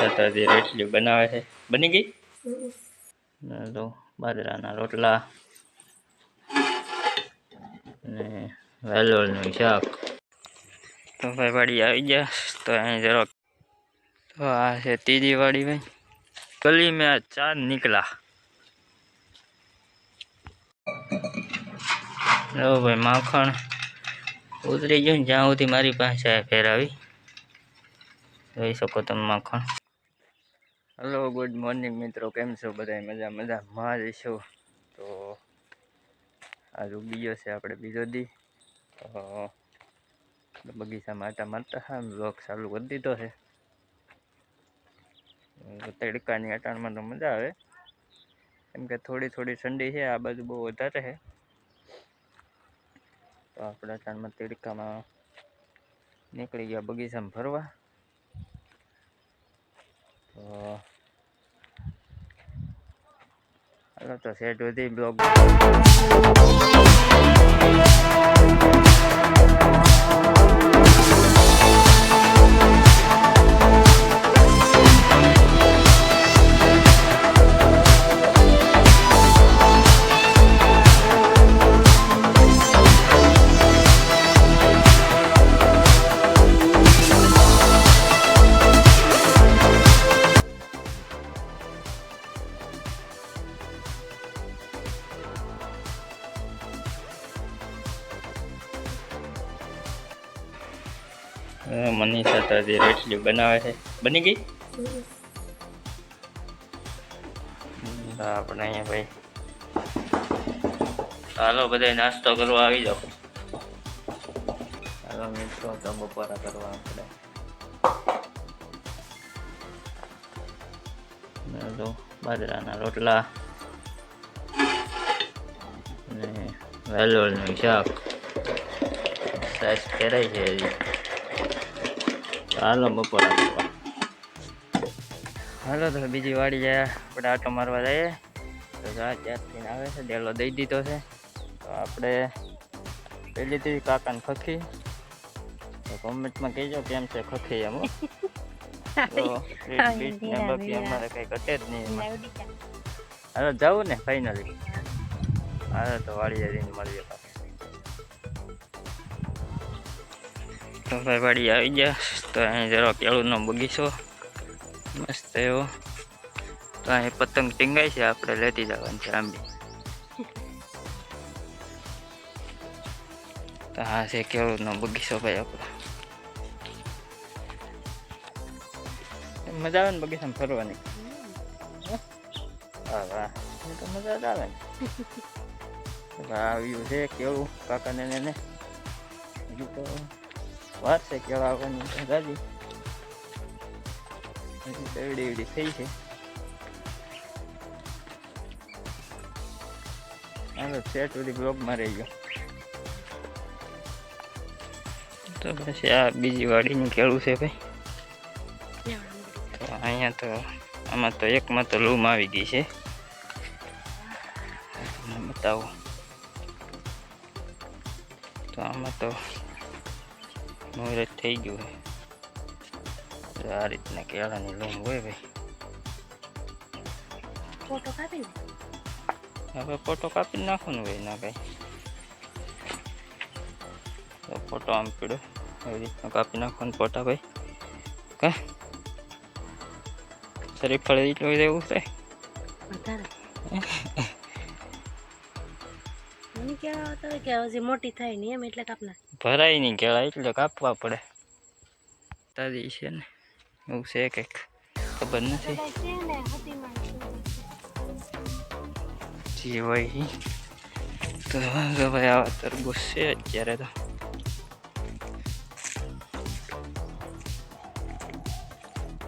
માતાજી રોટલી બનાવે છે. બની ગઈ? તો બાજરાના રોટલા ને વેલોળનું શાક. તો ભાઈ વાડી આવી ગયા. તો અહીં જરાક તો આ છે ત્રીજી વાડી ભાઈ. गली में आज 4 निकला। लो भाई माखण उतरी गयो ज्यां सुधी मारी पासे फेरावी જોઈ શકો તમે માખણ. હેલો ગુડ મોર્નિંગ મિત્રો, કેમ છો બધા? મજામાં જ છો? તો આજ ઉગી ગયો છે આપણે બીજો દી. તો બગીચામાં આટા મારતા હા બ્લોગ ચાલુ કરી દીધો છે. તડકાની અટાણમાં તો મજા આવે, કેમ કે થોડી થોડી ઠંડી છે. આ બાજુ બહુ વધારે છે, તો આપણે અટાણમાં તડકામાં નીકળી ગયા બગીચામાં ફરવા. તો હાલો તો સેટ વધી બ્લોગ. મનીષા તો હજી રોટલી બનાવે છે. બની ગઈ? આપણે અહીંયા ભાઈ હાલો બધા નાસ્તો કરવા આવી જાઓ. હાલો મિત્રો, તો બપોરા કરવા આપણે તો બાજરાના રોટલા ને વેલોળનું શાક. સાસ ફેરાય છે હજી. હાલો બપોરા કરવા. હાલો તો બીજી વાડી જાય આપણે આટો મારવા જઈએ. તો ત્યારથી આવે છે, ડેલો દઈ દીધો છે. તો આપણે પહેલીથી કાકાને ખખી. તો કોમેન્ટમાં કહેજો કેમ છે ખખી એમ. તો બાકી અમારે કંઈ ઘટે જ નહીં એમાં. હાલો જવું ને ફાઇનલી. હાલો તો વાડી જઈને મળીએ. તો ભાઈ વાડી આવી ગયા. તો અહીં જરા કેળુંનો બગીચો મસ્ત એવો. તો અહીં પતંગ ટીંગાય છે, આપણે લેતી જવાની છે આંબી. તો આ છે કેળુંનો બગીચો ભાઈ આપણો. મજા આવે ને બગીચામાં ફરવાની? હા વાહ, તો મજા જ આવે ને. આવ્યું છે કેળું કાકાને ને હજુ તો વાત છે કેળા આવવાની દાદી એવડી એવડી થઈ છે. હાલો સેટ બધી બ્લોગમાં રહી ગયો. તો પછી આ બીજી વાડીનું કેળું છે ભાઈ. તો અહીંયા તો આમાં તો એકમાં તો લૂમ આવી ગઈ છે. બતાવો તો આમાં તો મુહૂર્ત થઈ ગયું છે. આ રીતના કેળાની લૂમ હોય ભાઈ. ફોટો કાપીને હવે ફોટો કાપી નાખવાનું હોય ના કઈ. તો ફોટો આમ પીડો એવી રીતના કાપી નાખવાનું ફોટા ભાઈ. કા શરીફળ એટલું એવું છે કે હજી મોટી થાય ને એમ એટલે કાપના ભરાય નહીં કેળા એટલે કાપવા પડે. તાજી છે ને એવું છે કંઈક ખબર નથી જી હોય. તો ભાઈ આવા તરબૂચ છે અત્યારે તો.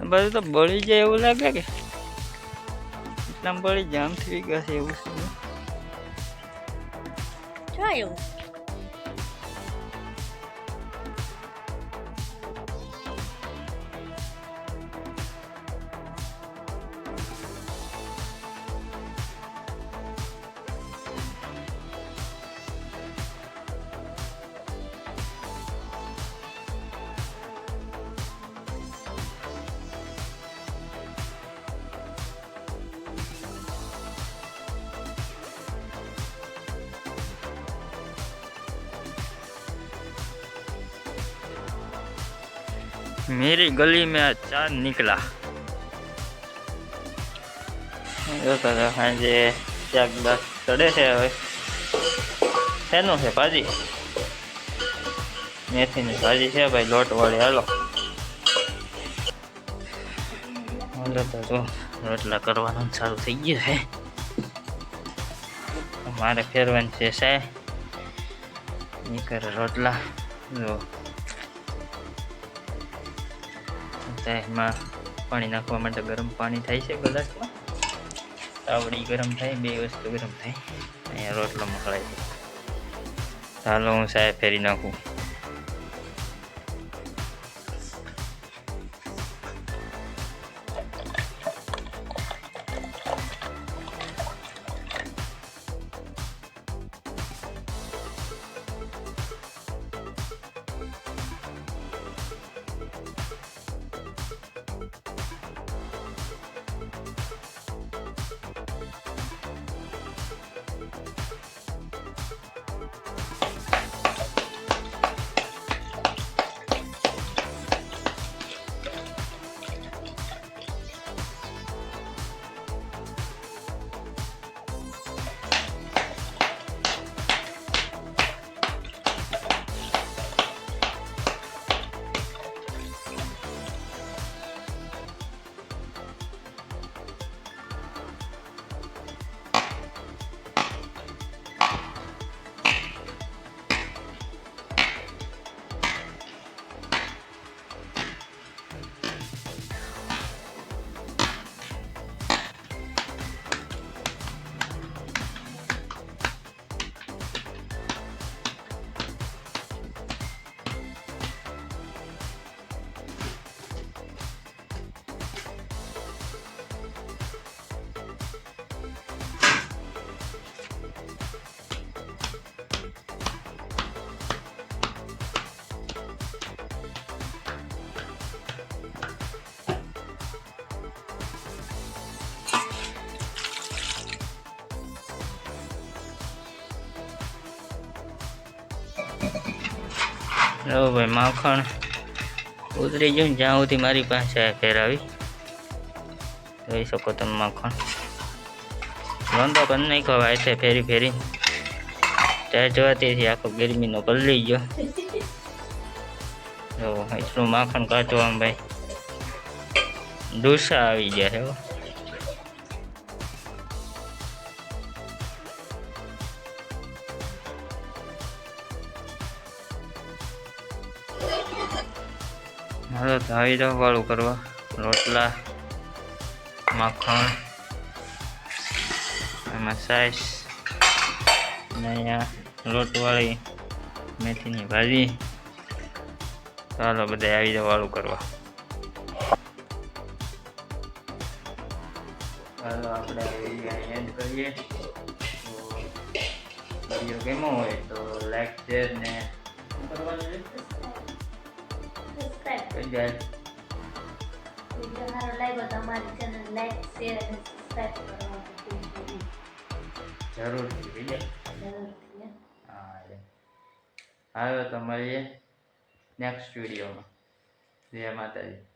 બધું તો બળી જાય એવું લાગે કે એટલામાં બળી જાય. આમથી વીગા છે એવું છે. જોયું मेरी गली में आज चांद निकला સાંજે ક્યાંક બસ ચડે છે હવે શેનું છે ભાજી મેથીની ભાજી છે ભાઈ લોટવાળી હાલો હાલો તો જો રોટલા કરવાનું ચાલુ થઈ ગયું છે મારે ફેરવાનું છે સાહેબ એ કરે રોટલા જો એમાં પાણી નાખવા માટે ગરમ પાણી થાય છે ગલાસમાં તાવડી ગરમ થાય બે વસ્તુ ગરમ થાય અહીંયા રોટલો મકળાય છે ચાલો હું સાહેબ ફેરી નાખું લો ભાઈ માખણ ઉતરી ગયું જ્યાં સુધી મારી પાસે ફેરાવી જોઈ શકો તમે માખણ લોંદો કરી નાખ્યો હાથે ફેરી ફેરી ત્યાં જોવાથી આખો ગરમીનો પલળી ગયો જો એટલું માખણ કાઢવામાં ભાઈ ડૂસા આવી ગયા છે હવે તો આવી જાવ વાળું કરવા રોટલા માખણ એમાં સાઈસ અને અહીંયા લોટવાળી મેથીની ભાજી ચાલો બધા આવી જાવ વાળું કરવા ચાલો આપણે એન્ડ કરીએ તો વિડીયો ગમ્યો હોય તો લાઈક શેર ને કરવાનું રહેશે વિડીયો સારો લાગ્યો તો અમારી ચેનલ લાઈક શેર અને સબસ્ક્રાઇબ કરવાનું જરૂરથી હા તો મળીએ નેક્સ્ટ વિડીયોમાં જય માતાજી.